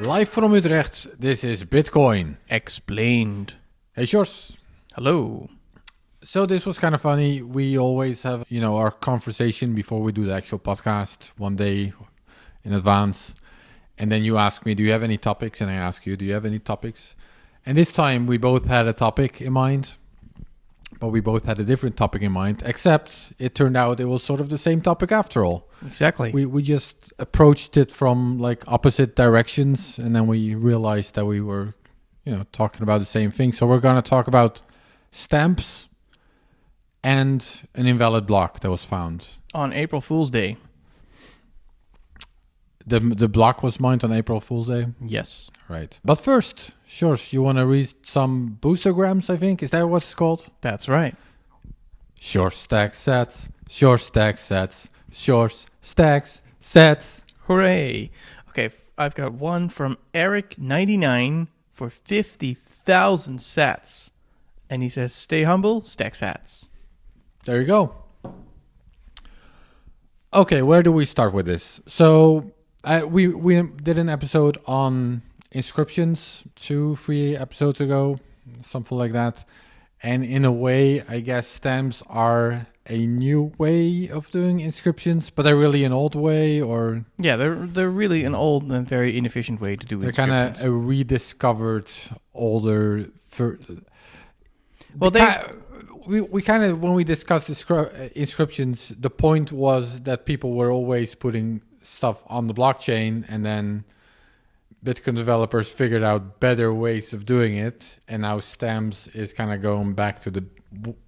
Live from Utrecht, this is Bitcoin Explained. Hey Sjors. Hello. So this was kind of funny. We always have, our conversation before we do the actual podcast one day in advance. And then you ask me, do you have any topics? And I ask you, do you have any topics? And this time we both had a topic in mind, but we both had a different topic in mind, except it turned out it was sort of the same topic after all. Exactly. We just approached it from like opposite directions, and then we realized that we were, talking about the same thing. So we're going to talk about stamps and an invalid block that was found. On April Fool's Day. The block was mined on April Fool's Day? Yes. Right. But first, Sjors, you want to read some boostergrams, I think? Is that what it's called? That's right. Sjors stacks sets. Sjors stacks sets. Sjors stacks sets. Hooray. Okay, I've got one from Eric99 for 50,000 sats. And he says, stay humble, stack sats. There you go. Okay, where do we start with this? So we did an episode on inscriptions 2-3 episodes ago, something like that. And in a way, I guess stamps are a new way of doing inscriptions, but they're really an old way, or yeah, they're really an old and very inefficient way to do they're inscriptions. Kind of a rediscovered older. Well, we kind of, when we discussed inscriptions, the point was that people were always putting stuff on the blockchain, and then Bitcoin developers figured out better ways of doing it, and now stamps is kind of going back to the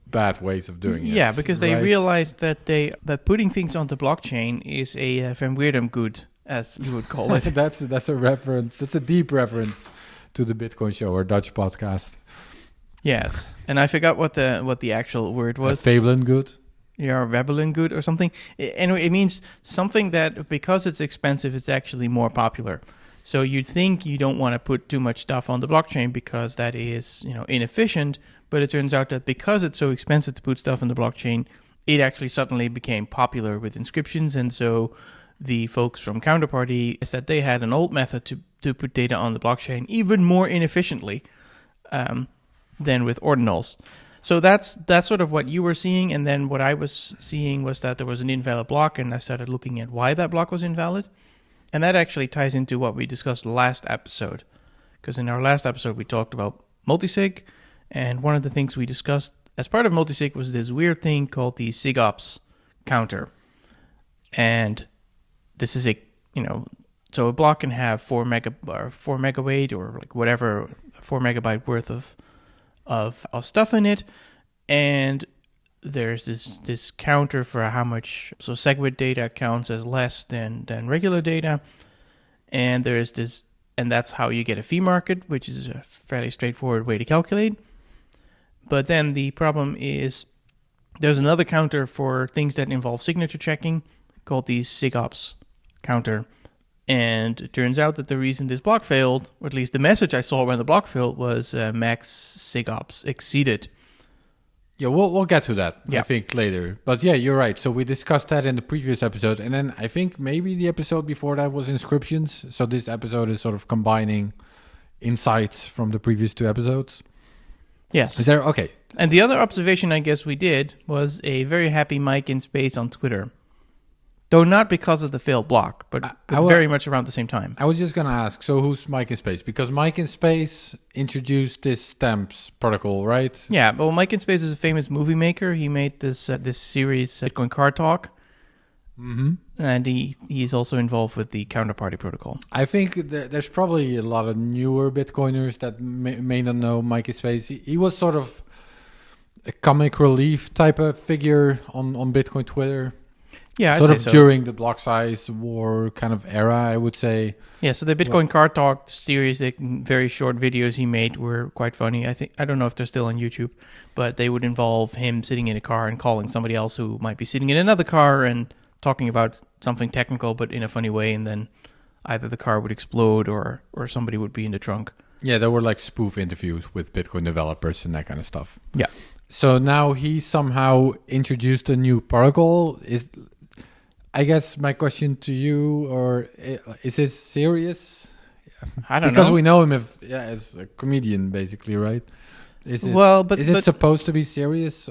bad ways of doing it. Yeah, because they realized that putting things on the blockchain is a Van Weerdem good, as you would call it. That's a reference. That's a deep reference to the Bitcoin Show, our Dutch podcast. Yes, and I forgot what the actual word was. Veblen good. Yeah, Veblen good or something. Anyway, it means something that because it's expensive, it's actually more popular. So you'd think you don't want to put too much stuff on the blockchain because that is, inefficient. But it turns out that because it's so expensive to put stuff on the blockchain, it actually suddenly became popular with inscriptions. And so the folks from Counterparty said they had an old method to put data on the blockchain even more inefficiently than with ordinals. So that's sort of what you were seeing. And then what I was seeing was that there was an invalid block, and I started looking at why that block was invalid. And that actually ties into what we discussed last episode. Because in our last episode, we talked about Multisig. And one of the things we discussed as part of Multisig was this weird thing called the SIGOPS counter. And this is so a block can have 4 megabyte or like whatever, 4 megabyte worth of stuff in it. And there's this counter for how much, so SegWit data counts as less than regular data. And there's this, and that's how you get a fee market, which is a fairly straightforward way to calculate. But then the problem is there's another counter for things that involve signature checking called the SIGOPS counter. And it turns out that the reason this block failed, or at least the message I saw when the block failed, was max SIGOPS exceeded. Yeah, we'll get to that, yeah. I think, later. But yeah, you're right. So we discussed that in the previous episode. And then I think maybe the episode before that was inscriptions. So this episode is sort of combining insights from the previous 2 episodes. Yes. Is there? Okay. And the other observation I guess we did was a very happy Mike in space on Twitter. Though not because of the failed block, but very much around the same time. I was just going to ask, so who's Mike in Space? Because Mike in Space introduced this stamps protocol, right? Yeah, well, Mike in Space is a famous movie maker. He made this series, Bitcoin Car Talk. Mm-hmm. And he's also involved with the Counterparty protocol. I think there's probably a lot of newer Bitcoiners that may not know Mike in Space. He was sort of a comic relief type of figure on Bitcoin Twitter. Yeah, sort of during the block size war kind of era, I would say. Yeah, so the Bitcoin Car Talk series, the very short videos he made were quite funny. I don't know if they're still on YouTube, but they would involve him sitting in a car and calling somebody else who might be sitting in another car and talking about something technical, but in a funny way, and then either the car would explode or somebody would be in the trunk. Yeah, there were like spoof interviews with Bitcoin developers and that kind of stuff. Yeah. So now he somehow introduced a new protocol. I guess my question to you, or is this serious? I don't because know. we know him as a comedian, basically, right? Is it is it but supposed to be serious?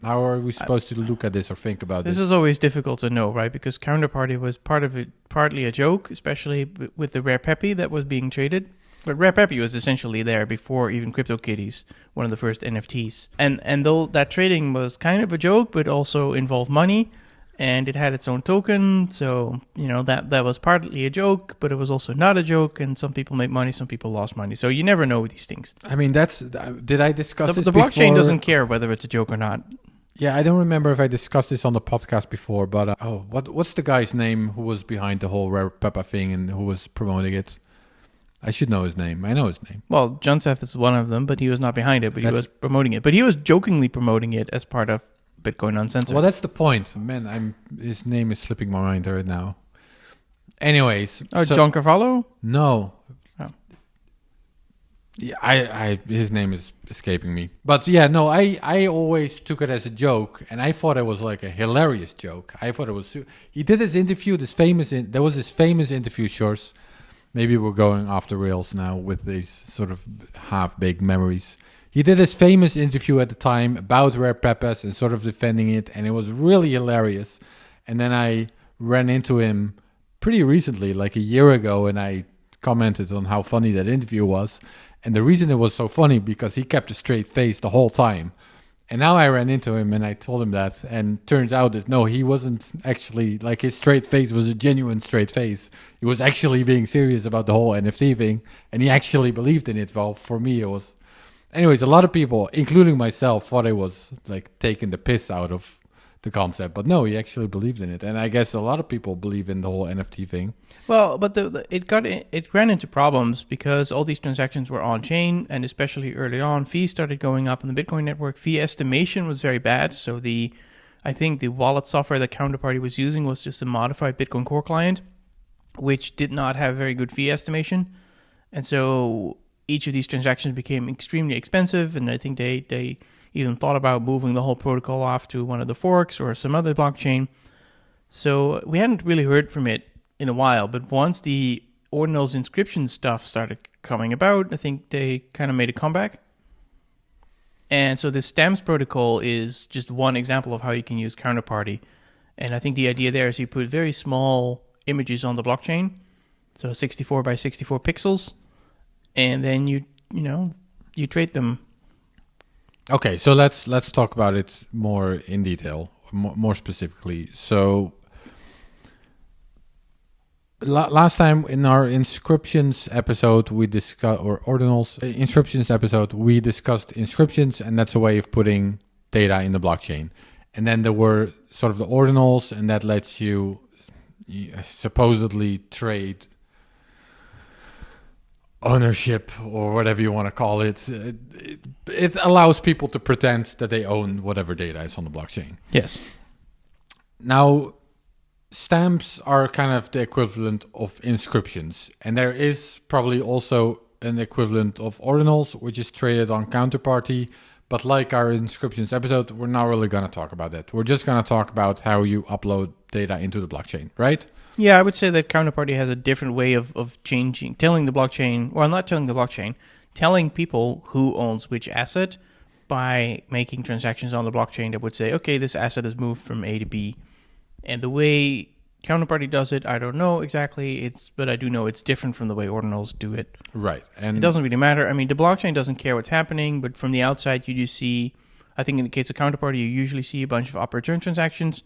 How are we supposed to look at this or think about this? this is always difficult to know, right? Because Counterparty was partly a joke, especially with the Rare Peppy that was being traded. But Rare Peppy was essentially there before even CryptoKitties, one of the first NFTs. And though that trading was kind of a joke, but also involved money, and it had its own token, so that was partly a joke, but it was also not a joke. And some people made money, some people lost money. So you never know with these things. I mean, did I discuss this The before? blockchain doesn't care whether it's a joke or not. Yeah, I don't remember if I discussed this on the podcast before, but what's the guy's name who was behind the whole Rare Peppa thing and who was promoting it? I should know his name. I know his name. Well, John Seth is one of them, but he was not behind it, but he was promoting it. But he was jokingly promoting it as part of Bitcoin Uncensored. Well, that's the point. Man, his name is slipping my mind right now. Anyways. John Carvalho? No. Oh. Yeah, his name is escaping me. But yeah, no, I always took it as a joke, and I thought it was like a hilarious joke. I thought it was... He did this interview, there was this famous interview, Sjors. Maybe we're going off the rails now with these sort of half-baked memories. He did this famous interview at the time about Rare Peppas and sort of defending it, and it was really hilarious. And then I ran into him pretty recently, like a year ago, and I commented on how funny that interview was. And the reason it was so funny, because he kept a straight face the whole time. And now I ran into him and I told him that, and turns out that no, he wasn't actually, like, his straight face was a genuine straight face. He was actually being serious about the whole NFT thing, and he actually believed in it. Well, for me it was... Anyways, a lot of people, including myself, thought I was like taking the piss out of the concept, but no, he actually believed in it. And I guess a lot of people believe in the whole NFT thing. Well, but it ran into problems because all these transactions were on chain, and especially early on, fees started going up in the Bitcoin network. Fee estimation was very bad. So I think the wallet software that Counterparty was using was just a modified Bitcoin Core client, which did not have very good fee estimation, and so each of these transactions became extremely expensive. And I think they even thought about moving the whole protocol off to one of the forks or some other blockchain. So we hadn't really heard from it in a while, but once the Ordinals Inscriptions stuff started coming about, I think they kind of made a comeback. And so this stamps protocol is just one example of how you can use Counterparty. And I think the idea there is you put very small images on the blockchain, so 64 by 64 pixels, and then you trade them. Okay, so let's talk about it more in detail, more specifically. So last time in our inscriptions episode, we discussed, or ordinals inscriptions episode, we discussed inscriptions, and that's a way of putting data in the blockchain. And then there were sort of the ordinals, and that lets you supposedly trade ownership, or whatever you want to call it. It allows people to pretend that they own whatever data is on the blockchain. Yes. Now, stamps are kind of the equivalent of inscriptions, and there is probably also an equivalent of ordinals, which is traded on Counterparty. But like our inscriptions episode, we're not really going to talk about that. We're just going to talk about how you upload data into the blockchain, right? Yeah, I would say that Counterparty has a different way of telling the blockchain, well, not telling the blockchain, telling people who owns which asset by making transactions on the blockchain that would say, okay, this asset has moved from A to B. And the way Counterparty does it, I don't know exactly, but I do know it's different from the way ordinals do it. Right. And it doesn't really matter. I mean, the blockchain doesn't care what's happening, but from the outside, you do see, I think in the case of Counterparty, you usually see a bunch of up return transactions.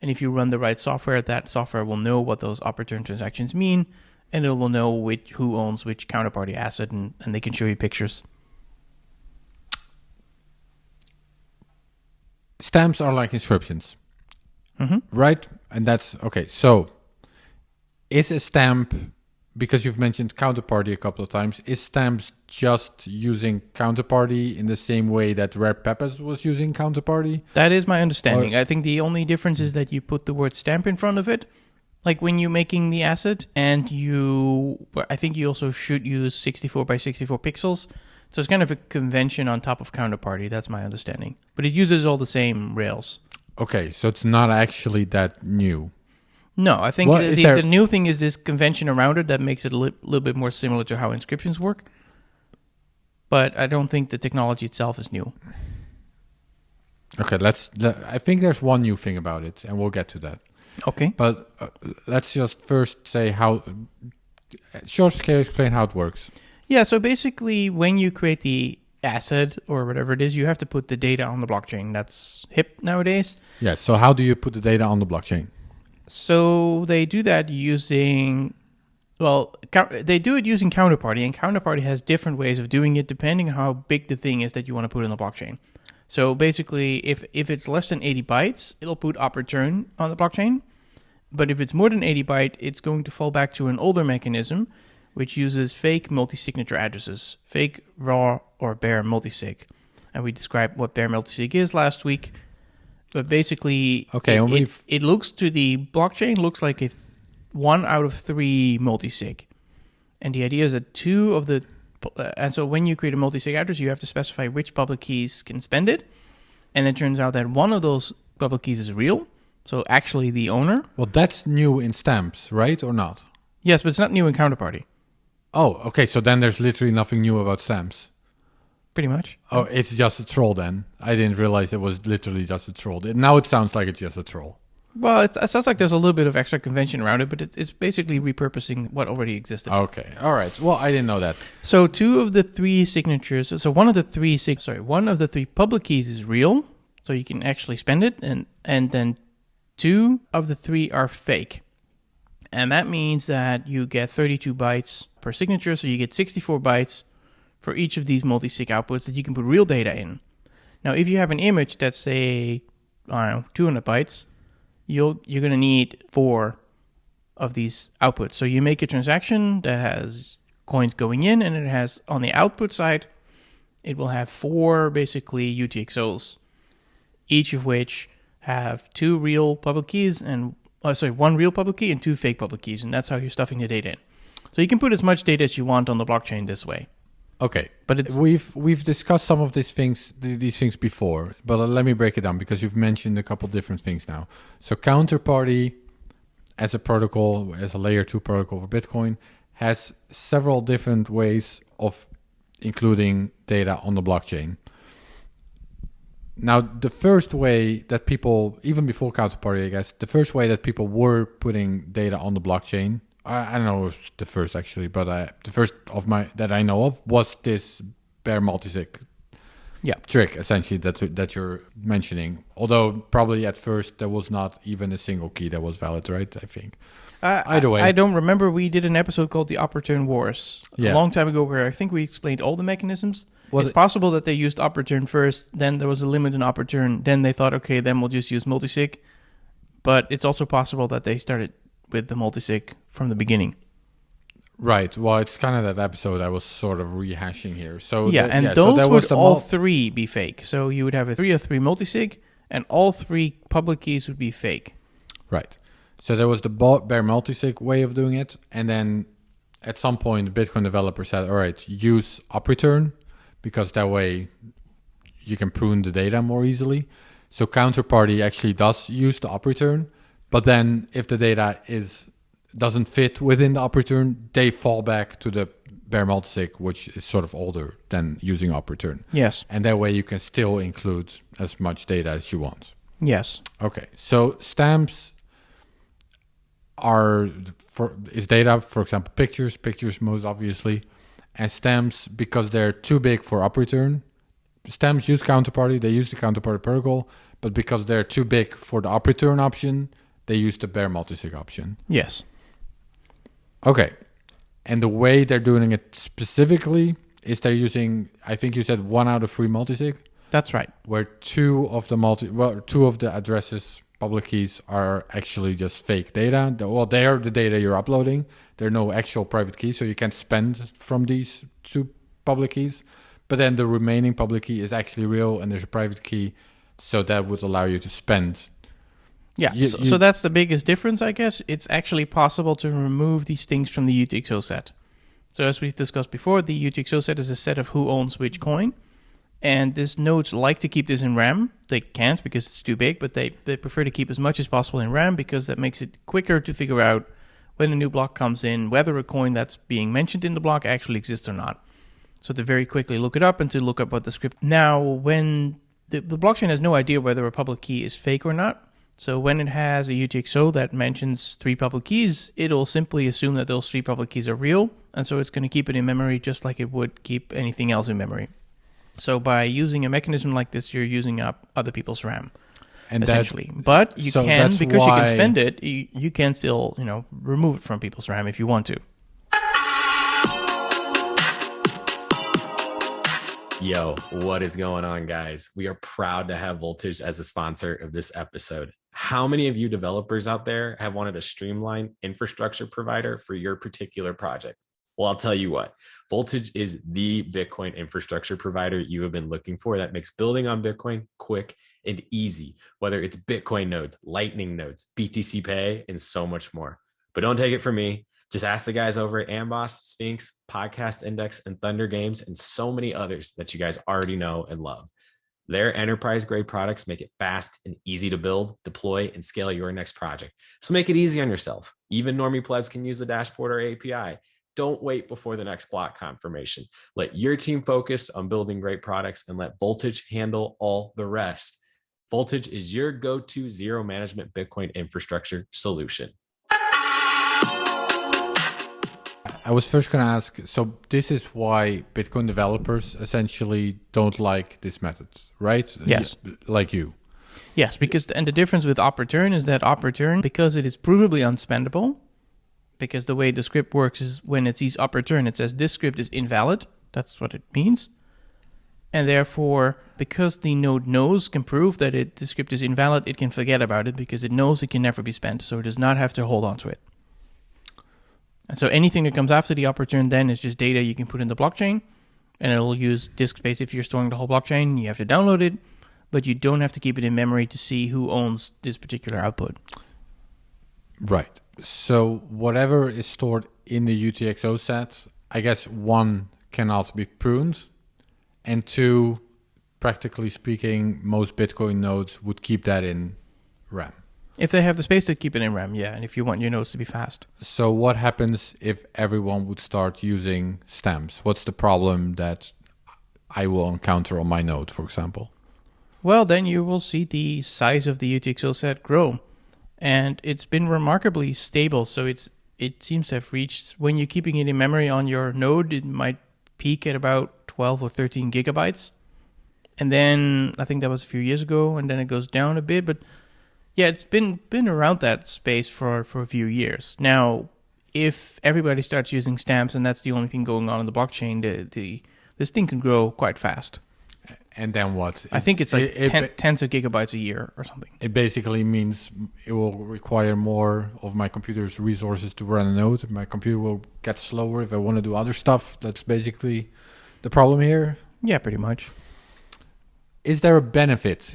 And if you run the right software, that software will know what those up return transactions mean, and it will know who owns which Counterparty asset, and they can show you pictures. Stamps are like inscriptions, right? And that's okay. So, is a stamp, because you've mentioned Counterparty a couple of times, is stamps just using Counterparty in the same way that Rare Peppas was using Counterparty? That is my understanding. I think the only difference is that you put the word stamp in front of it, like when you're making the asset, and I think you also should use 64 by 64 pixels. So it's kind of a convention on top of Counterparty. That's my understanding. But it uses all the same rails. Okay, so it's not actually that new. No, I think Well, the new thing is this convention around it that makes it a little bit more similar to how inscriptions work. But I don't think the technology itself is new. Okay, I think there's one new thing about it, and we'll get to that. Okay. But let's just first say how... Sjors, can you explain how it works? Yeah, so basically when you create the asset or whatever it is, you have to put the data on the blockchain. That's hip nowadays. Yes, so how do you put the data on the blockchain? So they do that using... Well, they do it using Counterparty, and Counterparty has different ways of doing it depending on how big the thing is that you want to put in the blockchain. So basically, if it's less than 80 bytes, it'll put op return on the blockchain. But if it's more than 80 byte, it's going to fall back to an older mechanism, which uses fake multi-signature addresses, fake raw or bare multisig. And we described what bare multisig is last week. But basically, it looks to the blockchain, looks like a 1 out of 3 multisig. And the idea is that two of the... and so when you create a multisig address, you have to specify which public keys can spend it. And it turns out that one of those public keys is real. So actually the owner. Well, that's new in stamps, right? Or not? Yes, but it's not new in Counterparty. Oh, okay. So then there's literally nothing new about stamps. Pretty much. Oh, it's just a troll then. I didn't realize it was literally just a troll. Now it sounds like it's just a troll. Well, it sounds like there's a little bit of extra convention around it, but it's basically repurposing what already existed. Okay. All right. Well, I didn't know that. So two of the three signatures, so one of the three public keys is real, so you can actually spend it, and then two of the three are fake. And that means that you get 32 bytes per signature, so you get 64 bytes for each of these multi-sig outputs that you can put real data in. Now, if you have an image that's, say, 200 bytes, you're going to need 4 of these outputs. So you make a transaction that has coins going in, and it has, on the output side, it will have 4 basically UTXOs, each of which have 2 real public keys and 1 real public key and 2 fake public keys, and that's how you're stuffing the data in. So you can put as much data as you want on the blockchain this way. Okay, but we've discussed some of these things before, but let me break it down because you've mentioned a couple different things now. So Counterparty, as a protocol, as a layer 2 protocol for Bitcoin, has several different ways of including data on the blockchain. Now, the first way that people, even before Counterparty, I guess, the first way that people were putting data on the blockchain, I don't know if the first actually, but the first of that I know of was this bare multisig trick, essentially, that you're mentioning. Although probably at first there was not even a single key that was valid, right? I think. Either way. I don't remember. We did an episode called the Op Return Wars a long time ago where I think we explained all the mechanisms. It's possible that they used op return first, then there was a limit in op return, then they thought, okay, then we'll just use multisig. But it's also possible that they started with the multisig from the beginning. Right. Well, it's kind of that episode I was sort of rehashing here. So those would all 3 be fake. So you would have a 3 of 3 multisig, and all 3 public keys would be fake. Right. So there was the bare multisig way of doing it, and then at some point the Bitcoin developer said, all right, use op return, because that way you can prune the data more easily. So Counterparty actually does use the op return, but then if the data doesn't fit within the op return, they fall back to the bare multisig, which is sort of older than using op return. Yes. And that way you can still include as much data as you want. Yes. Okay. So stamps is data, for example, pictures most obviously. And stamps, because they're too big for op return, stamps use Counterparty, they use the Counterparty protocol, but because they're too big for the op return option, they use the bare multisig option. Yes. Okay. And the way they're doing it specifically is they're using, I think you said 1 out of 3 multisig? That's right. Where 2 of the addresses, public keys, are actually just fake data. They are the data you're uploading. There are no actual private keys, so you can't spend from these 2 public keys. But then the remaining public key is actually real, and there's a private key, so that would allow you to spend. Yeah, so that's the biggest difference, I guess. It's actually possible to remove these things from the UTXO set. So as we've discussed before, the UTXO set is a set of who owns which coin. And these nodes like to keep this in RAM. They can't because it's too big, but they prefer to keep as much as possible in RAM because that makes it quicker to figure out when a new block comes in, whether a coin that's being mentioned in the block actually exists or not. So to very quickly look it up and to look up what the script. Now, when the blockchain has no idea whether a public key is fake or not. So when it has a UTXO that mentions 3 public keys, it'll simply assume that those 3 public keys are real. And so it's going to keep it in memory just like it would keep anything else in memory. So by using a mechanism like this, you're using up other people's RAM, and essentially. But you can, because you can spend it, you can still, remove it from people's RAM if you want to. Yo, what is going on, guys? We are proud to have Voltage as a sponsor of this episode. How many of you developers out there have wanted a streamlined infrastructure provider for your particular project? Well, I'll tell you what, Voltage is the Bitcoin infrastructure provider you have been looking for that makes building on Bitcoin quick and easy, whether it's Bitcoin nodes, Lightning nodes, BTC Pay, and so much more. But don't take it from me. Just ask the guys over at Amboss, Sphinx, Podcast Index, and Thunder Games, and so many others that you guys already know and love. Their enterprise-grade products make it fast and easy to build, deploy, and scale your next project. So make it easy on yourself. Even normie plebs can use the dashboard or API. Don't wait before the next block confirmation. Let your team focus on building great products and let Voltage handle all the rest. Voltage is your go-to zero management Bitcoin infrastructure solution. I was first going to ask, so this is why Bitcoin developers essentially don't like this method, right? Yes. Like you. Yes, and the difference with op return is that op return, because it is provably unspendable, because the way the script works is when it sees op return, it says this script is invalid. That's what it means. And therefore, because the node can prove that the script is invalid, it can forget about it because it knows it can never be spent. So it does not have to hold on to it. And so anything that comes after the op return then is just data you can put in the blockchain, and it'll use disk space. If you're storing the whole blockchain, you have to download it, but you don't have to keep it in memory to see who owns this particular output. Right. So whatever is stored in the UTXO set, I guess 1 can also be pruned, and 2, practically speaking, most Bitcoin nodes would keep that in RAM. If they have the space to keep it in RAM, yeah, and if you want your nodes to be fast. So what happens if everyone would start using stamps? What's the problem that I will encounter on my node, for example? Well, then you will see the size of the UTXO set grow. And it's been remarkably stable, so it seems to have reached, when you're keeping it in memory on your node, it might peak at about 12 or 13 gigabytes. And then, I think that was a few years ago, and then it goes down a bit, but yeah, it's been around that space for a few years. Now, if everybody starts using stamps and that's the only thing going on in the blockchain, this thing can grow quite fast. And then what? I think it's like tens of gigabytes a year or something. It basically means it will require more of my computer's resources to run a node. My computer will get slower if I want to do other stuff. That's basically the problem here. Yeah, pretty much. Is there a benefit?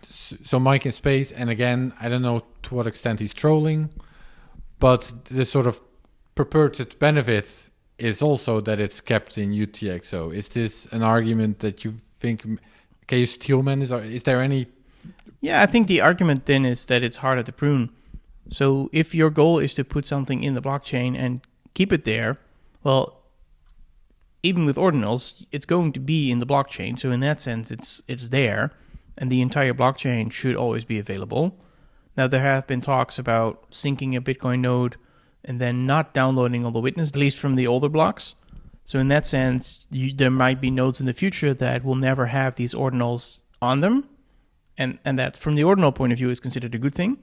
So Mike in space, and again, I don't know to what extent he's trolling, but the sort of purported benefit is also that it's kept in UTXO. Is this an argument that you think, can you steelman? Is there any? Yeah, I think the argument then is that it's harder to prune. So if your goal is to put something in the blockchain and keep it there, well, even with ordinals, it's going to be in the blockchain. So in that sense, it's there, and the entire blockchain should always be available. Now, there have been talks about syncing a Bitcoin node and then not downloading all the witness, at least from the older blocks. So in that sense, there might be nodes in the future that will never have these ordinals on them. And that, from the ordinal point of view, is considered a good thing.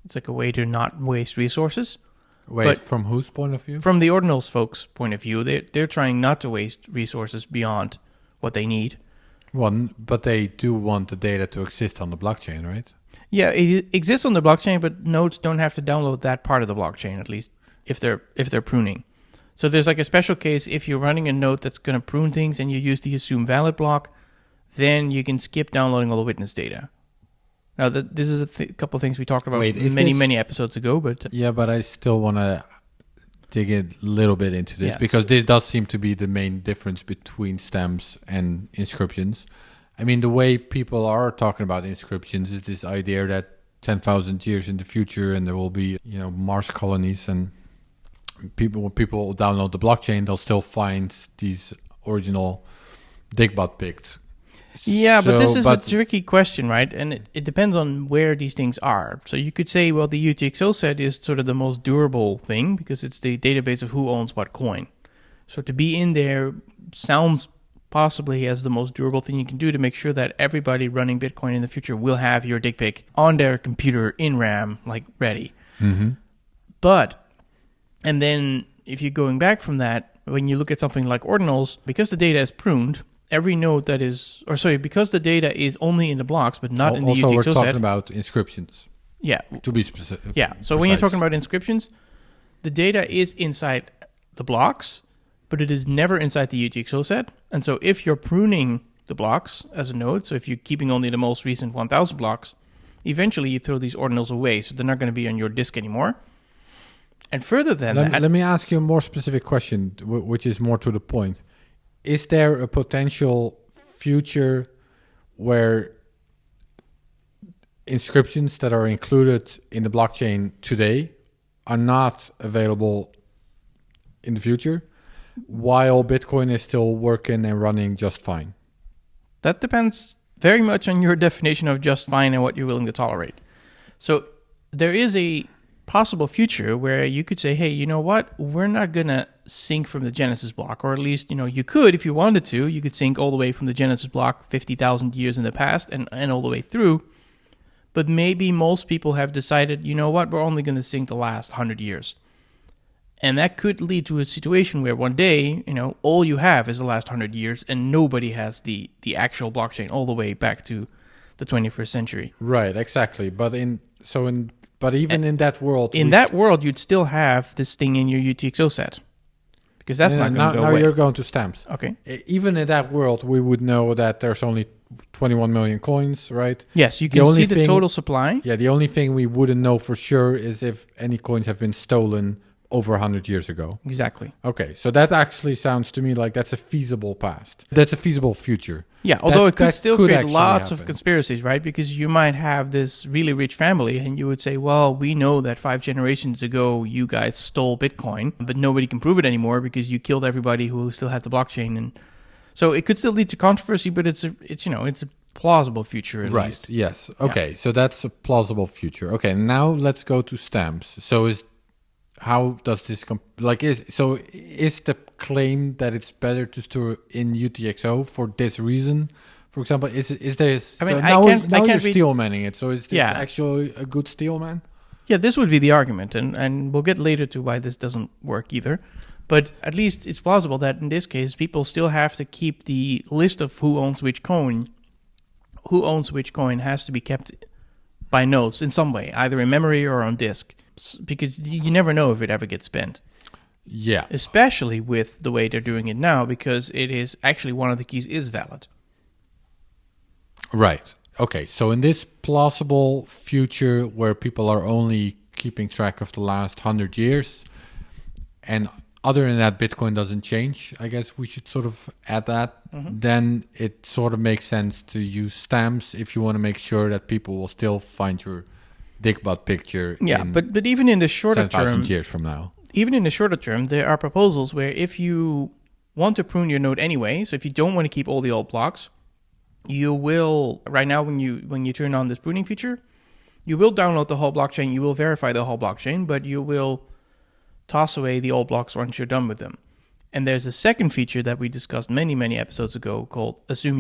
It's like a way to not waste resources. Wait, from whose point of view? From the ordinals folks' point of view. They're trying not to waste resources beyond what they need. Well, but they do want the data to exist on the blockchain, right? Yeah, it exists on the blockchain, but nodes don't have to download that part of the blockchain, at least if they're pruning. So there's like a special case if you're running a node that's going to prune things and you use the assume valid block, then you can skip downloading all the witness data. Now, this is a couple of things we talked about many episodes ago. But yeah, but I still want to dig a little bit into this, because this does seem to be the main difference between stems and inscriptions. I mean, the way people are talking about inscriptions is this idea that 10,000 years in the future, and there will be, Mars colonies, and when people download the blockchain, they'll still find these original Digbot pics. Yeah, but this is a tricky question, right? And it depends on where these things are. So you could say, well, the UTXO set is sort of the most durable thing because it's the database of who owns what coin. So to be in there sounds possibly as the most durable thing you can do to make sure that everybody running Bitcoin in the future will have your dick pic on their computer in RAM, like ready. Mm-hmm. And then if you're going back from that, when you look at something like ordinals, because the data is pruned, every node that is, because the data is only in the blocks, but not in the UTXO set. Also, we're talking about inscriptions. Yeah. To be specific. Yeah. So when you're talking about inscriptions, the data is inside the blocks, but it is never inside the UTXO set. And so if you're pruning the blocks as a node, so if you're keeping only the most recent 1,000 blocks, eventually you throw these ordinals away, so they're not going to be on your disk anymore. And further than that... Let me ask you a more specific question, which is more to the point. Is there a potential future where inscriptions that are included in the blockchain today are not available in the future, while Bitcoin is still working and running just fine? That depends very much on your definition of just fine and what you're willing to tolerate. So there is a possible future where you could say, hey, you know what? We're not going to sync from the Genesis block, or at least, you could, if you wanted to, you could sync all the way from the Genesis block 50,000 years in the past and all the way through. But maybe most people have decided, you know what? We're only going to sync the last 100 years. And that could lead to a situation where one day, all you have is the last 100 years and nobody has the actual blockchain all the way back to the 21st century. Right, exactly. But even in that world... In that world, you'd still have this thing in your UTXO set. Because that's not going to go away. Now you're going to stamps. Okay. Even in that world, we would know that there's only 21 million coins, right? Yes, you can see the total supply. Yeah, the only thing we wouldn't know for sure is if any coins have been stolen over 100 years ago. Exactly. Okay, so that actually sounds to me like that's a feasible past. That's a feasible future. Yeah, although it could still create lots of conspiracies, right? Because you might have this really rich family and you would say, well, we know that 5 generations ago you guys stole Bitcoin, but nobody can prove it anymore because you killed everybody who still had the blockchain. And so it could still lead to controversy, but it's a plausible future at least. Right, yes. Okay, so that's a plausible future. Okay, now let's go to stamps. So how does this is the claim that it's better to store in UTXO for this reason? For example, is there? I mean, so I now you're can't steel manning it. So is this actually a good steel man? Yeah, this would be the argument, and we'll get later to why this doesn't work either. But at least it's plausible that in this case, people still have to keep the list of who owns which coin. Who owns which coin has to be kept by nodes in some way, either in memory or on disk. Because you never know if it ever gets spent. Yeah. Especially with the way they're doing it now, because it is actually one of the keys is valid. Right. Okay. So in this plausible future where people are only keeping track of the last 100 years, and other than that, Bitcoin doesn't change, I guess we should sort of add that. Mm-hmm. Then it sort of makes sense to use stamps if you want to make sure that people will still find your Digbot picture. Yeah, but even in the shorter 10,000 years from now. Even in the shorter term, there are proposals where if you want to prune your node anyway, so if you don't want to keep all the old blocks, you will, right now when you turn on this pruning feature, you will download the whole blockchain, you will verify the whole blockchain, but you will toss away the old blocks once you're done with them. And there's a second feature that we discussed many, many episodes ago called Assume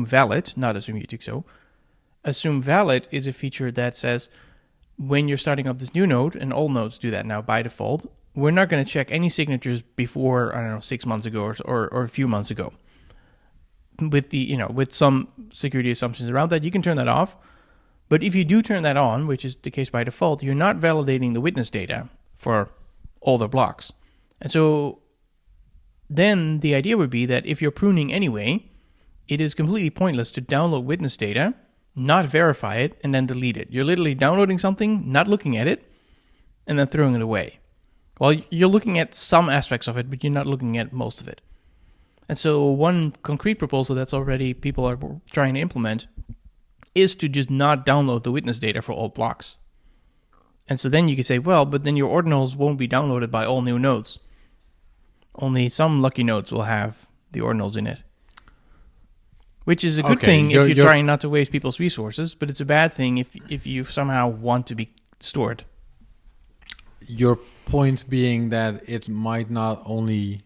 Valid, not Assume UTXO. Assume Valid is a feature that says when you're starting up this new node, and all nodes do that now by default, we're not going to check any signatures before, 6 months ago or a few months ago. With some security assumptions around that, you can turn that off. But if you do turn that on, which is the case by default, you're not validating the witness data for older blocks. And so then the idea would be that if you're pruning anyway, it is completely pointless to download witness data, not verify it, and then delete it. You're literally downloading something, not looking at it, and then throwing it away. Well, you're looking at some aspects of it, but you're not looking at most of it. And so one concrete proposal that's already people are trying to implement is to just not download the witness data for all blocks. And so then you could say, well, but then your ordinals won't be downloaded by all new nodes. Only some lucky nodes will have the ordinals in it. Which is a good thing if you're trying not to waste people's resources, but it's a bad thing if you somehow want to be stored. Your point being that it might not only,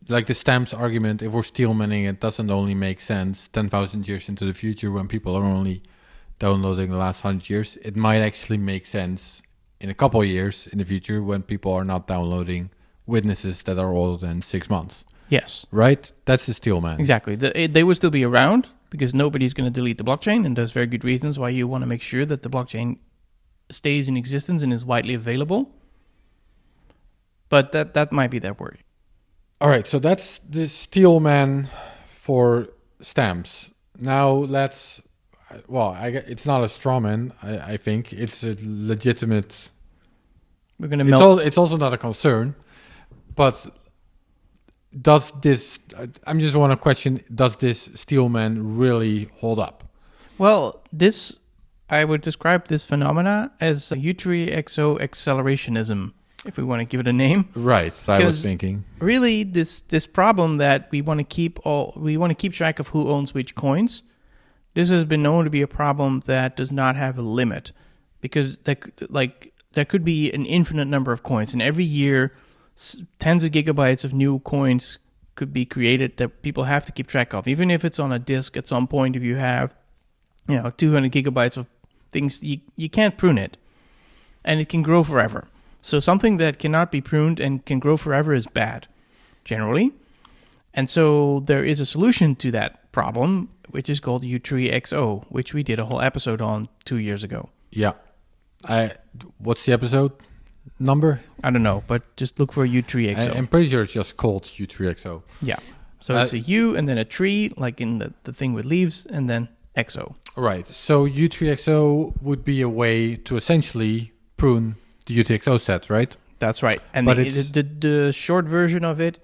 like the stamps argument, if we're steelmanning it, doesn't only make sense 10,000 years into the future when people are only downloading the last 100 years. It might actually make sense in a couple of years in the future when people are not downloading witnesses that are older than 6 months. Yes. Right? That's the steelman. Exactly. They will still be around because nobody's going to delete the blockchain, and there's very good reasons why you want to make sure that the blockchain stays in existence and is widely available. But that might be their worry. All right, so that's the steelman for stamps. Now it's not a straw man, I think. It's a legitimate... We're going to melt... It's also not a concern, but does this... I just want to question, does this steelman really hold up? Well, I would describe this phenomena as Utreexo accelerationism, if we want to give it a name. Right, I was thinking. Really, this problem that we want to keep track of who owns which coins. This has been known to be a problem that does not have a limit, because there could be an infinite number of coins, and every year tens of gigabytes of new coins could be created that people have to keep track of. Even if it's on a disk at some point, if you have 200 gigabytes of things, you can't prune it, and it can grow forever. So something that cannot be pruned and can grow forever is bad, generally. And so there is a solution to that problem, which is called Utreexo, which we did a whole episode on 2 years ago. Yeah. What's the episode number? I don't know, but just look for Utreexo. I'm pretty sure it's just called Utreexo. Yeah. So it's a U and then a tree, like in the thing with leaves, and then XO. Right. So Utreexo would be a way to essentially prune the UTXO set, right? That's right. And the short version of it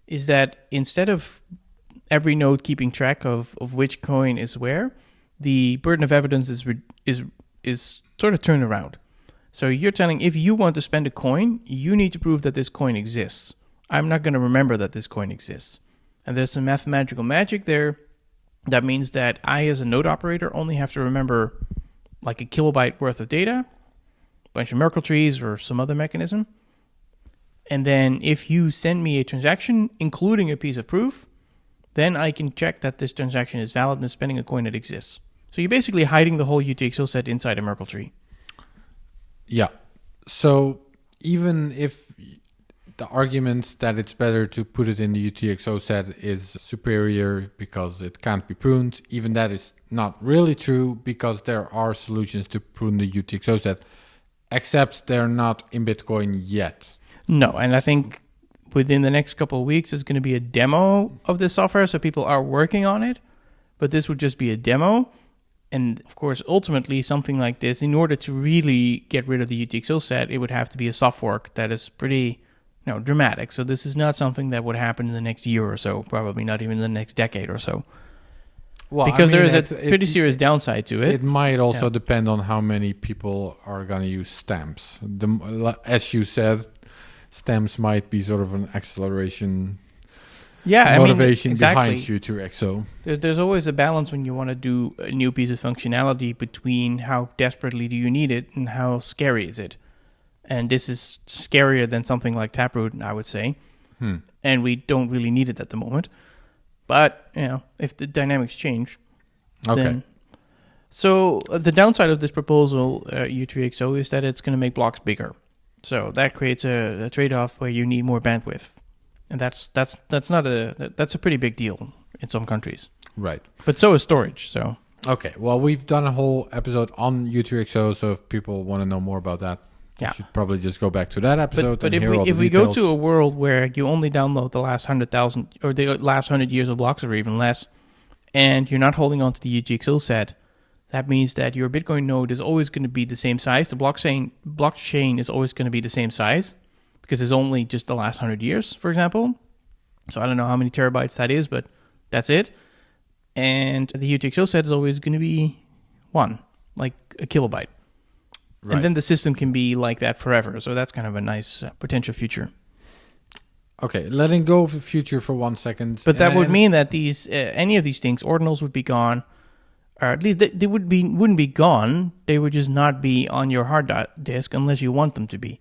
is that instead of every node keeping track of which coin is where, the burden of evidence is sort of turned around. So you're telling, if you want to spend a coin, you need to prove that this coin exists. I'm not going to remember that this coin exists. And there's some mathematical magic there. That means that I, as a node operator, only have to remember like a kilobyte worth of data, bunch of Merkle trees or some other mechanism. And then if you send me a transaction, including a piece of proof, then I can check that this transaction is valid and is spending a coin that exists. So you're basically hiding the whole UTXO set inside a Merkle tree. Yeah. So even if the argument that it's better to put it in the UTXO set is superior because it can't be pruned, even that is not really true because there are solutions to prune the UTXO set, except they're not in Bitcoin yet. No, and I think within the next couple of weeks, there's going to be a demo of this software, so people are working on it, but this would just be a demo. And of course, ultimately, something like this, in order to really get rid of the UTXO set, it would have to be a soft fork that is pretty dramatic. So this is not something that would happen in the next year or so, probably not even in the next decade or so. Well, because there is a pretty serious downside to it. It might also depend on how many people are going to use stamps. As you said, stamps might be sort of an acceleration motivation behind Utreexo. There's always a balance when you want to do a new piece of functionality between how desperately do you need it and how scary is it. And this is scarier than something like Taproot, I would say. And we don't really need it at the moment. But, if the dynamics change, then... So the downside of this proposal, Utreexo, is that it's going to make blocks bigger. So that creates a trade-off where you need more bandwidth. And that's a pretty big deal in some countries. Right. But so is storage, so... Okay, well, we've done a whole episode on Utreexo, so if people want to know more about that, you should probably just go back to that episode. But if we go to a world where you only download the last 100,000 or the last 100 years of blocks or even less, and you're not holding on to the UTXO set, that means that your Bitcoin node is always going to be the same size. The blockchain is always going to be the same size because it's only just the last 100 years, for example. So I don't know how many terabytes that is, but that's it. And the UTXO set is always going to be 1, like a kilobyte. Right. And then the system can be like that forever. So that's kind of a nice potential future. Okay, letting go of the future for 1 second. But that would mean that these any of these things, ordinals would be gone, or at least they wouldn't be gone. They would just not be on your hard disk unless you want them to be.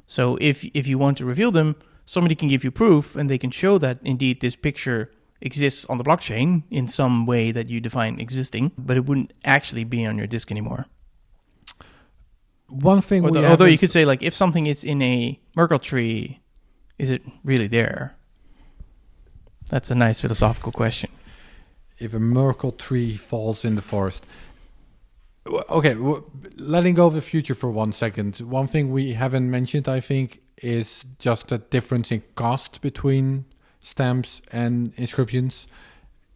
So if you want to reveal them, somebody can give you proof, and they can show that indeed this picture exists on the blockchain in some way that you define existing, but it wouldn't actually be on your disk anymore. One thing, although you could say, like, if something is in a Merkle tree, is it really there? That's a nice philosophical question. If a Merkle tree falls in the forest. Okay, letting go of the future for 1 second. One thing we haven't mentioned, I think, is just the difference in cost between stamps and inscriptions.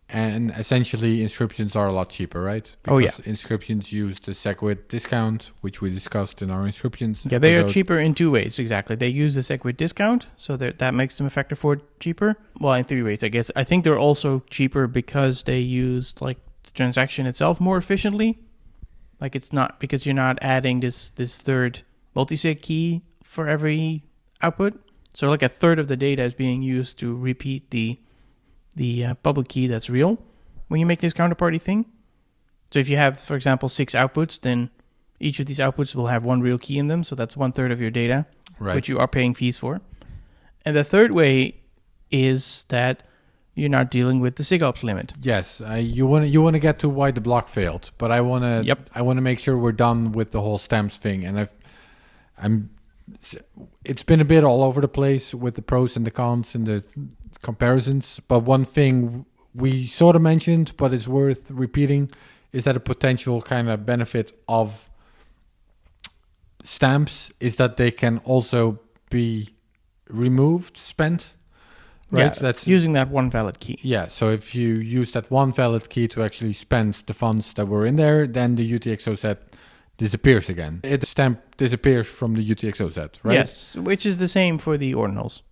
And essentially, inscriptions are a lot cheaper, right? Because inscriptions use the SegWit discount, which we discussed in our inscriptions. Yeah, they are cheaper in 2 ways, exactly. They use the SegWit discount, so that makes them a factor 4 cheaper. Well, in 3 ways, I guess. I think they're also cheaper because they use like the transaction itself more efficiently. Like, it's not because you're not adding this third multisig key for every output. So like a third of the data is being used to repeat the public key that's real when you make this counterparty thing. So if you have, for example, 6 outputs, then each of these outputs will have 1 real key in them. So that's 1/3 of your data, right, which you are paying fees for. And the third way is that you're not dealing with the SIGOPS limit. Yes, you want to get to why the block failed, but I want to make sure we're done with the whole stamps thing. And it's been a bit all over the place with the pros and the cons and the comparisons, but one thing we sort of mentioned, but it's worth repeating, is that a potential kind of benefit of stamps is that they can also be removed, spent, right? Yeah, that's using that one valid key. Yeah, so if you use that one valid key to actually spend the funds that were in there, then the UTXO set disappears again. The stamp disappears from the UTXO set, right? Yes, which is the same for the ordinals.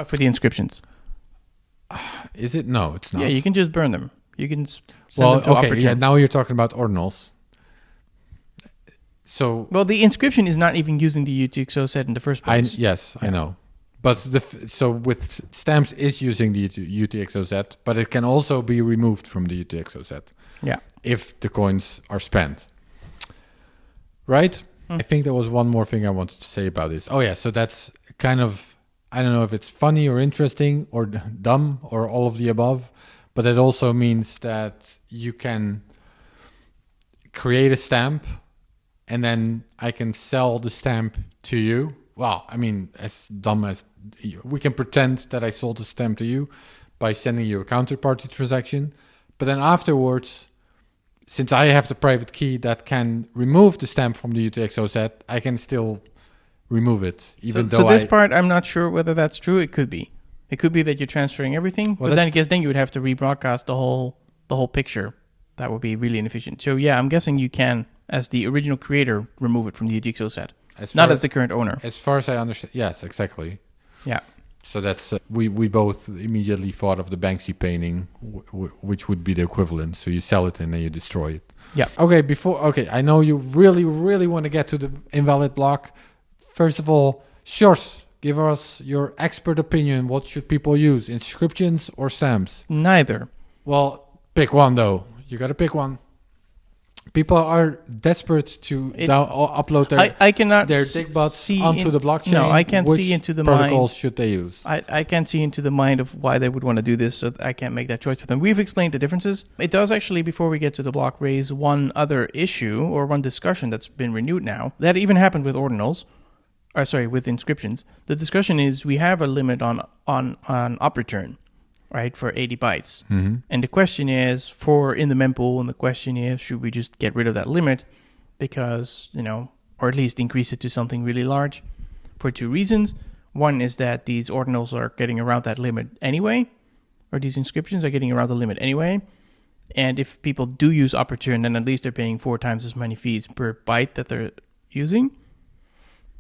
For the inscriptions. Is it? No, it's not. Yeah, you can just burn them. You can send them to Opportune. Yeah, now you're talking about ordinals. So, well, the inscription is not even using the UTXO set in the first place. I know. But so with stamps is using the UTXO set, but it can also be removed from the UTXO set. Yeah. If the coins are spent. Right? I think there was one more thing I wanted to say about this. Oh yeah, so that's kind of, I don't know if it's funny or interesting or dumb or all of the above, but it also means that you can create a stamp and then I can sell the stamp to you. Well, I mean, as dumb as we can pretend that I sold the stamp to you by sending you a counterparty transaction, but then afterwards, since I have the private key that can remove the stamp from the UTXO set, I can still remove it, even though. So this part, I'm not sure whether that's true. It could be. It could be that you're transferring everything, but then I guess then you would have to rebroadcast the whole picture. That would be really inefficient. So yeah, I'm guessing you can, as the original creator, remove it from the UTXO set, not as the current owner. As far as I understand, yes, exactly. Yeah. So that's we both immediately thought of the Banksy painting, which would be the equivalent. So you sell it and then you destroy it. Yeah. Okay, I know you really, really want to get to the invalid block. First of all, Sjors, give us your expert opinion. What should people use, inscriptions or stamps? Neither. Well, pick one though. You got to pick one. People are desperate to upload their digbats onto the blockchain. No, I can't see into the mind. Which protocols should they use? I can't see into the mind of why they would want to do this, so I can't make that choice for them. We've explained the differences. It does actually, before we get to the block, raise one other issue or one discussion that's been renewed now. That even happened with ordinals. With inscriptions. The discussion is we have a limit on op return, right, for 80 bytes. Mm-hmm. And the question is, in the mempool, and the question is, should we just get rid of that limit because, or at least increase it to something really large for 2 reasons. One is that these ordinals are getting around that limit anyway, or these inscriptions are getting around the limit anyway. And if people do use op return, then at least they're paying 4 times as many fees per byte that they're using.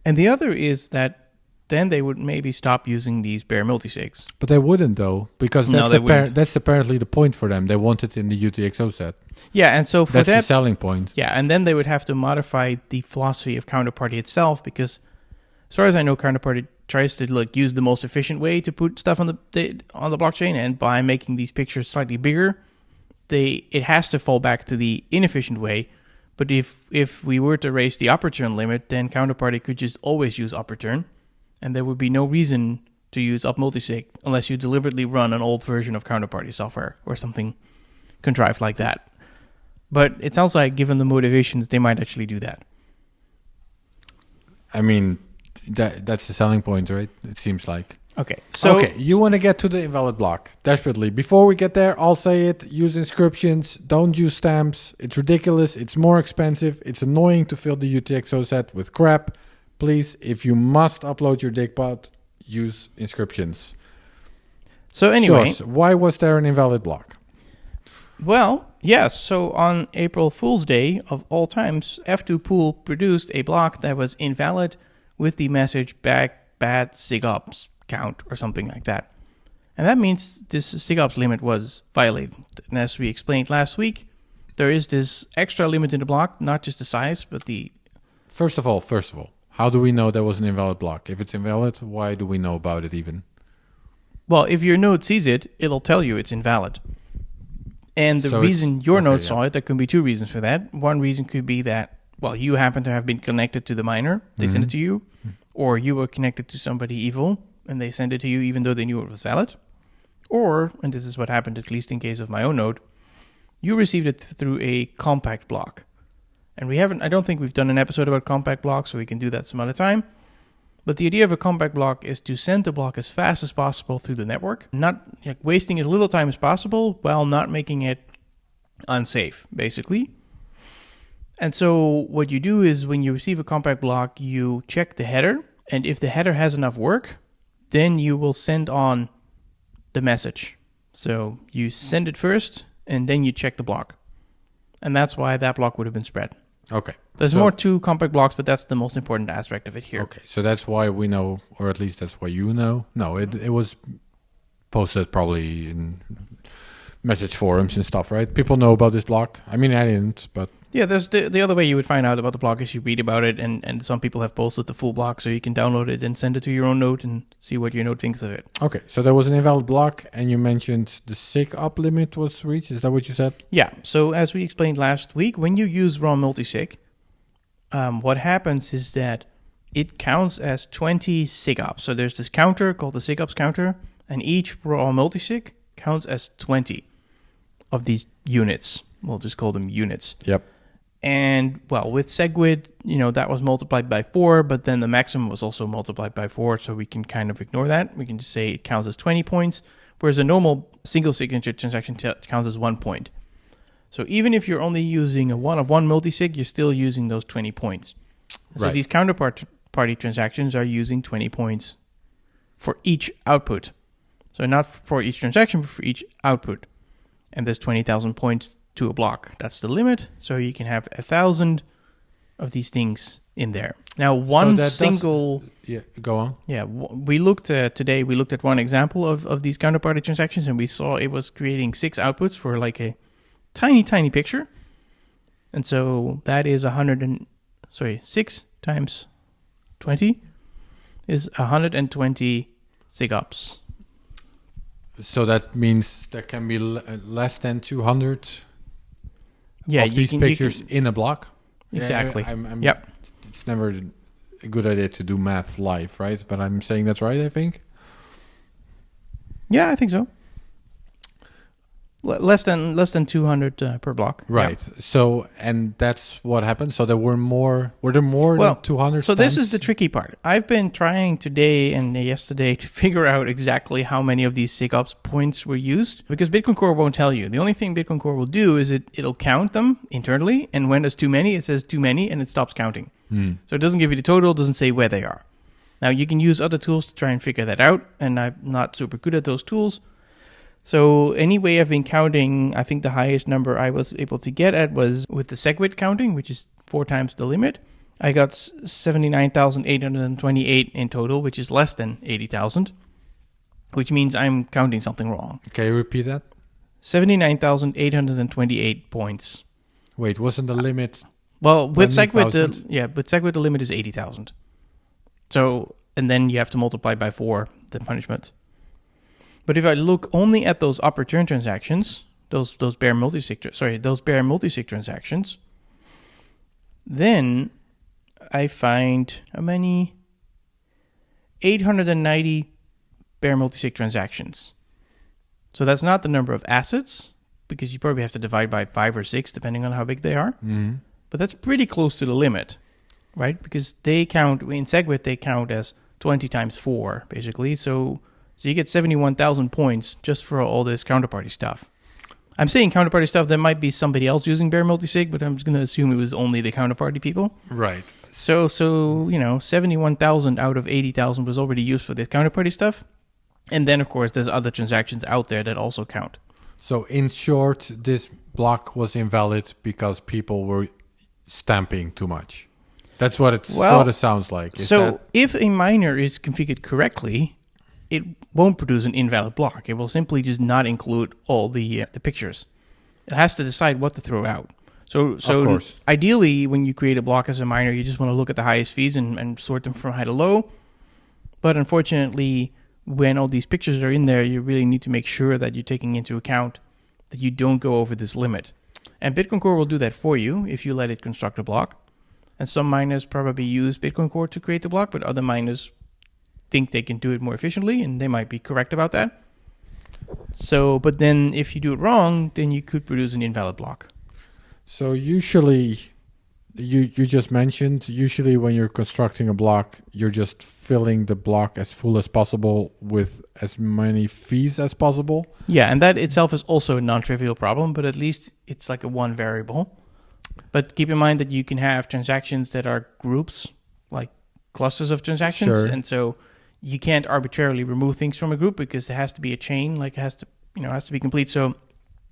And the other is that then they would maybe stop using these bare multisigs. But they wouldn't, though, because No, they wouldn't. that's apparently the point for them. They want it in the UTXO set. Yeah, and so for That's the that, selling point. yeah, and then they would have to modify the philosophy of Counterparty itself, because as far as I know, Counterparty tries to use the most efficient way to put stuff on the blockchain, and by making these pictures slightly bigger, it has to fall back to the inefficient way. But if we were to raise the upper turn limit, then Counterparty could just always use upper turn, and there would be no reason to use up multisig unless you deliberately run an old version of Counterparty software or something contrived like that. But it sounds like, given the motivations, they might actually do that. I mean, that's the selling point, right? It seems like. Okay, so you want to get to the invalid block desperately. Before we get there, I'll say it. Use inscriptions. Don't use stamps. It's ridiculous. It's more expensive. It's annoying to fill the UTXO set with crap. Please, if you must upload your digbot, use inscriptions. So anyway, Sjors, why was there an invalid block? Well, yes. So on April Fool's Day of all times, F2Pool produced a block that was invalid with the message bad SIGOPS count or something like that. And that means this SIGOPS limit was violated. And as we explained last week, there is this extra limit in the block, not just the size, but the... First of all, how do we know there was an invalid block? If it's invalid, why do we know about it even? Well, if your node sees it, it'll tell you it's invalid. And the reason your node saw it, there could be two reasons for that. One reason could be that, well, you happen to have been connected to the miner. They sent it to you. Or you were connected to somebody evil, and they sent it to you even though they knew it was valid. Or, and this is what happened at least in case of my own node, you received it through a compact block. And I don't think we've done an episode about compact blocks, so we can do that some other time. But the idea of a compact block is to send the block as fast as possible through the network, not wasting as little time as possible while not making it unsafe, basically. And so what you do is when you receive a compact block, you check the header, and if the header has enough work, then you will send on the message. So you send it first, and then you check the block. And that's why that block would have been spread. Okay. There's more to compact blocks, but that's the most important aspect of it here. Okay, so that's why we know, or at least that's why you know. No, it was posted probably in message forums and stuff, right? People know about this block. I mean, I didn't, but... Yeah, there's the other way you would find out about the block is you read about it, and some people have posted the full block, so you can download it and send it to your own node and see what your node thinks of it. Okay, so there was an invalid block, and you mentioned the SIG up limit was reached. Is that what you said? Yeah, so as we explained last week, when you use raw multisig, what happens is that it counts as 20 SIGOPs. So there's this counter called the SIGOPs counter, and each raw multisig counts as 20 of these units. We'll just call them units. Yep. And, well, with SegWit, that was multiplied by 4, but then the maximum was also multiplied by 4, so we can kind of ignore that. We can just say it counts as 20 points, whereas a normal single signature transaction counts as 1 point. So even if you're only using a one-of-one multisig, you're still using those 20 points. So Right. these counterparty transactions are using 20 points for each output. So not for each transaction, but for each output. And there's 20,000 points to a block. That's the limit. So you can have 1,000 of these things in there. Now, Yeah, go on. Yeah, we looked today. We looked at one example of these counterparty transactions, and we saw it was creating 6 outputs for like a tiny picture. And so that is 6 times 20 is 120 SIGOPs. So that means there can be less than 200 Yeah, of these pictures in a block. Exactly. Yeah, Yep. It's never a good idea to do math live, right? But I'm saying that's right, I think. Yeah, I think so. Less than 200 per block. Right. Yep. So, and that's what happened. So there were more. Were there more than 200? So this is stamps? the tricky part. I've been trying today and yesterday to figure out exactly how many of these SIGOPS points were used, because Bitcoin Core won't tell you. The only thing Bitcoin Core will do is it'll count them internally, and when there's too many, it says too many, and it stops counting. So it doesn't give you the total, doesn't say where they are. Now you can use other tools to try and figure that out, and I'm not super good at those tools. So anyway, I've been counting. I think the highest number I was able to get at was with the SegWit counting, which is 4 times the limit. I got 79,828 in total, which is less than 80,000, which means I'm counting something wrong. Can you repeat that? 79,828 points. Wait, wasn't the limit? Well, with SegWit, 20,000? with SegWit, the limit is 80,000. So, and then you have to multiply by 4 the punishment. But if I look only at those upper turn transactions, those bare multisig transactions, then I find how many? 890 bare multisig transactions. So that's not the number of assets, because you probably have to divide by 5 or 6, depending on how big they are. Mm-hmm. But that's pretty close to the limit, right? Because they count, in SegWit, they count as 20 times 4, basically. So you get 71,000 points just for all this counterparty stuff. I'm saying counterparty stuff, there might be somebody else using bare multisig, but I'm just going to assume it was only the counterparty people. Right. So 71,000 out of 80,000 was already used for this counterparty stuff. And then, of course, there's other transactions out there that also count. So in short, this block was invalid because people were stamping too much. That's what it sort of sounds like. If a miner is configured correctly, it won't produce an invalid block. It will simply just not include all the pictures. It has to decide what to throw out. So of course. Ideally, when you create a block as a miner, you just want to look at the highest fees and sort them from high to low. But unfortunately, when all these pictures are in there, you really need to make sure that you're taking into account that you don't go over this limit. And Bitcoin Core will do that for you if you let it construct a block. And some miners probably use Bitcoin Core to create the block, but other miners think they can do it more efficiently, and they might be correct about that. So, but then if you do it wrong, then you could produce an invalid block. So usually, you just mentioned, usually when you're constructing a block, you're just filling the block as full as possible with as many fees as possible. Yeah, and that itself is also a non-trivial problem, but at least it's like a one variable. But keep in mind that you can have transactions that are groups, like clusters of transactions, Sure. and so you can't arbitrarily remove things from a group because there has to be a chain, like it has to be complete. So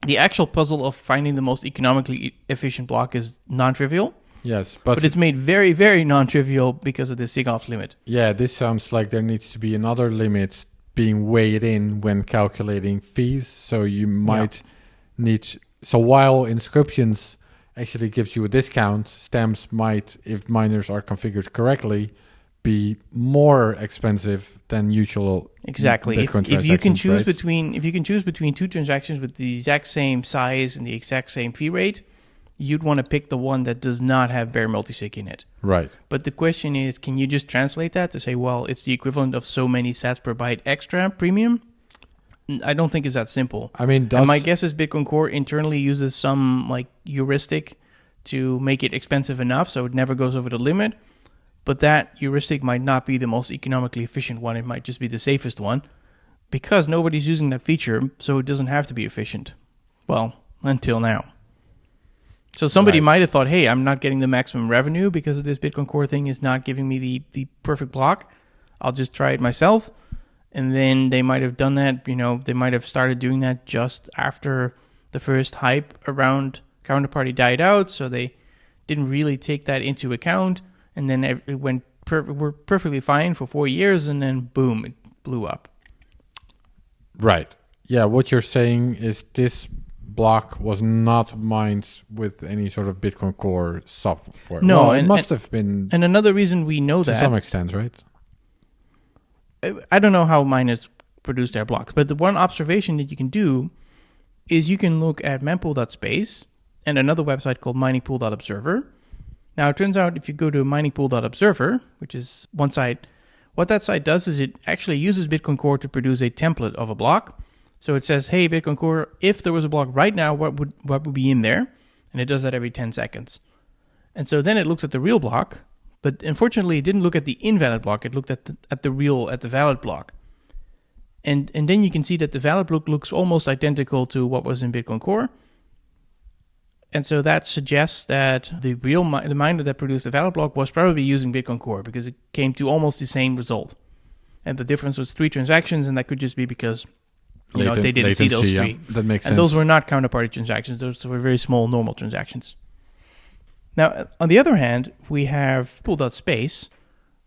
the actual puzzle of finding the most economically efficient block is non-trivial. Yes, But it's made very, very non-trivial because of the SIG-ops limit. Yeah, this sounds like there needs to be another limit being weighed in when calculating fees. So you might need... So while Inscriptions actually gives you a discount, stamps might, if miners are configured correctly, be more expensive than usual. Exactly. Bitcoin If you can choose right? between two transactions with the exact same size and the exact same fee rate, you'd want to pick the one that does not have bare multisig in it. Right. But the question is, can you just translate that to say, well, it's the equivalent of so many sats per byte extra premium? I don't think it's that simple. I mean, and my guess is Bitcoin Core internally uses some like heuristic to make it expensive enough so it never goes over the limit. But that heuristic might not be the most economically efficient one. It might just be the safest one because nobody's using that feature, so it doesn't have to be efficient. Well, until now. So somebody might have thought, hey, I'm not getting the maximum revenue because of this Bitcoin Core thing is not giving me the perfect block. I'll just try it myself. And then they might have done that, they might have started doing that just after the first hype around Counterparty died out. So they didn't really take that into account. And then it went we're perfectly fine for 4 years. And then boom, it blew up. Right. Yeah, what you're saying is this block was not mined with any sort of Bitcoin Core software. No, well, it must have been. And another reason we know to that, some extent, right? I don't know how miners produce their blocks, but the one observation that you can do is you can look at mempool.space and another website called miningpool.observer. Now, it turns out if you go to miningpool.observer, which is one site, what that site does is it actually uses Bitcoin Core to produce a template of a block. So it says, hey, Bitcoin Core, if there was a block right now, what would be in there? And it does that every 10 seconds. And so then it looks at the real block, but unfortunately it didn't look at the invalid block. It looked at the valid block. And then you can see that the valid block looks almost identical to what was in Bitcoin Core. And so that suggests that the miner that produced the valid block was probably using Bitcoin Core because it came to almost the same result. And the difference was 3 transactions, and that could just be because they didn't see those 3. Yeah, that makes sense. And those were not counterparty transactions. Those were very small normal transactions. Now, on the other hand, we have pool.space,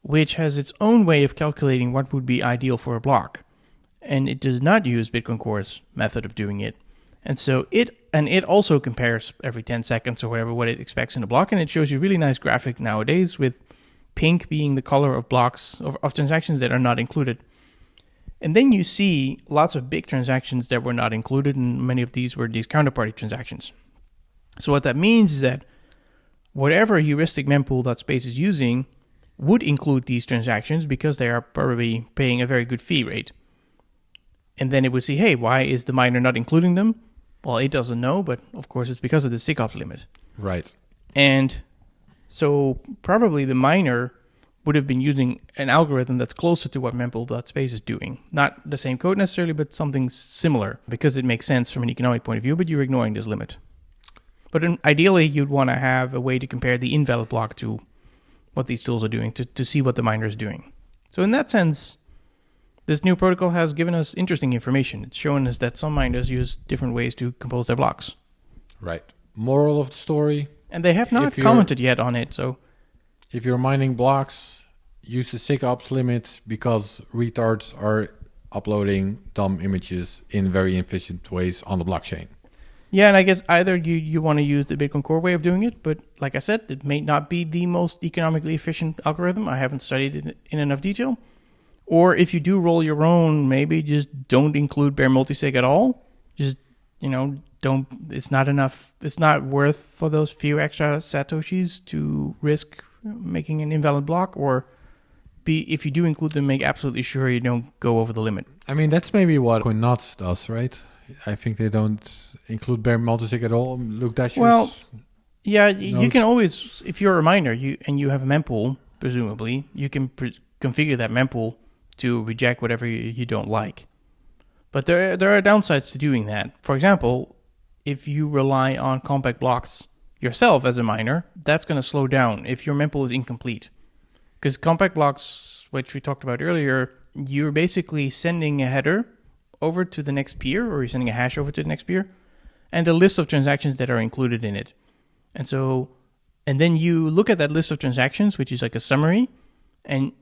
which has its own way of calculating what would be ideal for a block. And it does not use Bitcoin Core's method of doing it. And so it also compares every 10 seconds or whatever what it expects in a block, and it shows you a really nice graphic nowadays with pink being the color of blocks of transactions that are not included. And then you see lots of big transactions that were not included, and many of these were these counterparty transactions. So what that means is that whatever heuristic mempool.space is using would include these transactions because they are probably paying a very good fee rate. And then it would see, hey, why is the miner not including them? Well, it doesn't know, but of course it's because of the SIG-ops limit. Right. And so probably the miner would have been using an algorithm that's closer to what mempool.space is doing. Not the same code necessarily, but something similar because it makes sense from an economic point of view, but you're ignoring this limit. But ideally, you'd want to have a way to compare the invalid block to what these tools are doing to see what the miner is doing. So in that sense, this new protocol has given us interesting information. It's showing us that some miners use different ways to compose their blocks. Right. Moral of the story. And they have not commented yet on it. So if you're mining blocks, use the SIG-ops limit because retards are uploading dumb images in very inefficient ways on the blockchain. Yeah, and I guess either you want to use the Bitcoin Core way of doing it, but like I said, it may not be the most economically efficient algorithm. I haven't studied it in enough detail. Or if you do roll your own, maybe just don't include bare multisig at all. Just, don't. It's not enough. It's not worth for those few extra satoshis to risk making an invalid block. Or if you do include them, make absolutely sure you don't go over the limit. I mean, that's maybe what CoinNots does, right? I think they don't include bare multisig at all. Luke Dashers. Well, yeah, you can always, if you're a miner and you have a mempool, presumably, you can configure that mempool to reject whatever you don't like. But there are downsides to doing that. For example, if you rely on compact blocks yourself as a miner, that's going to slow down if your mempool is incomplete. Because compact blocks, which we talked about earlier, you're basically sending a header over to the next peer, or you're sending a hash over to the next peer, and a list of transactions that are included in it. And then you look at that list of transactions, which is like a summary, and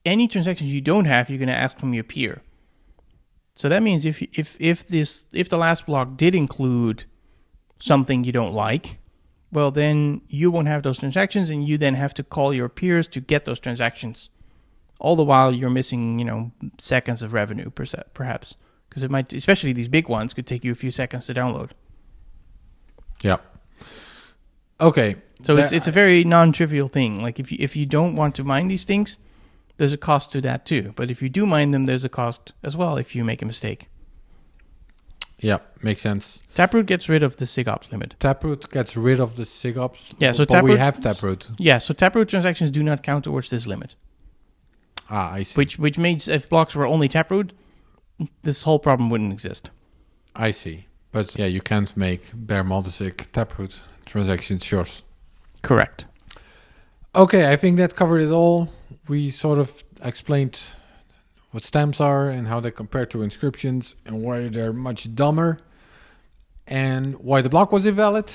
any transactions you don't have, you're going to ask from your peer. So that means if the last block did include something you don't like, well, then you won't have those transactions, and you then have to call your peers to get those transactions. All the while you're missing, seconds of revenue, perhaps. Because it might, especially these big ones, could take you a few seconds to download. Yeah. Okay. So it's a very non-trivial thing. Like if you don't want to mine these things, there's a cost to that too. But if you do mine them, there's a cost as well if you make a mistake. Yeah, makes sense. Taproot gets rid of the SIG-ops limit. Taproot gets rid of the SIG-ops. Yeah, so but we have Taproot. Yeah, so Taproot transactions do not count towards this limit. I see. Which means if blocks were only Taproot, this whole problem wouldn't exist. I see. But yeah, you can't make bare multisig Taproot transactions Sjors. Correct. Okay, I think that covered it all. We sort of explained what stamps are and how they compare to inscriptions and why they're much dumber and why the block was invalid.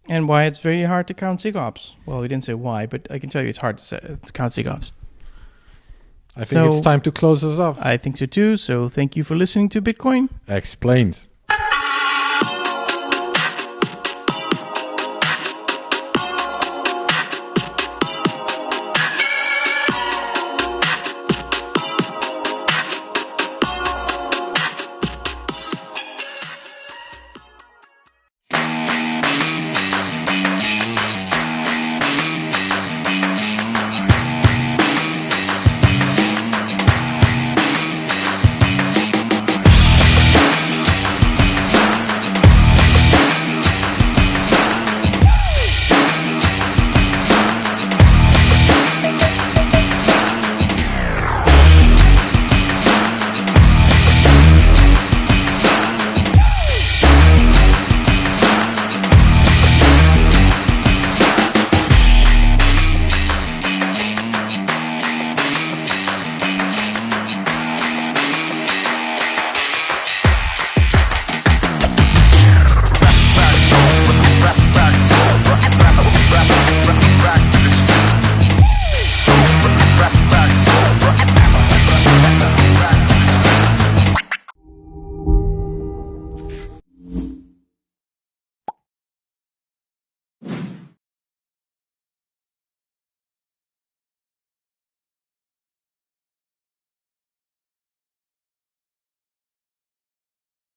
And why it's very hard to count SIG-ops. Well, we didn't say why, but I can tell you it's hard to count SIG-ops. I think it's time to close us off. I think so too. So thank you for listening to Bitcoin Explained.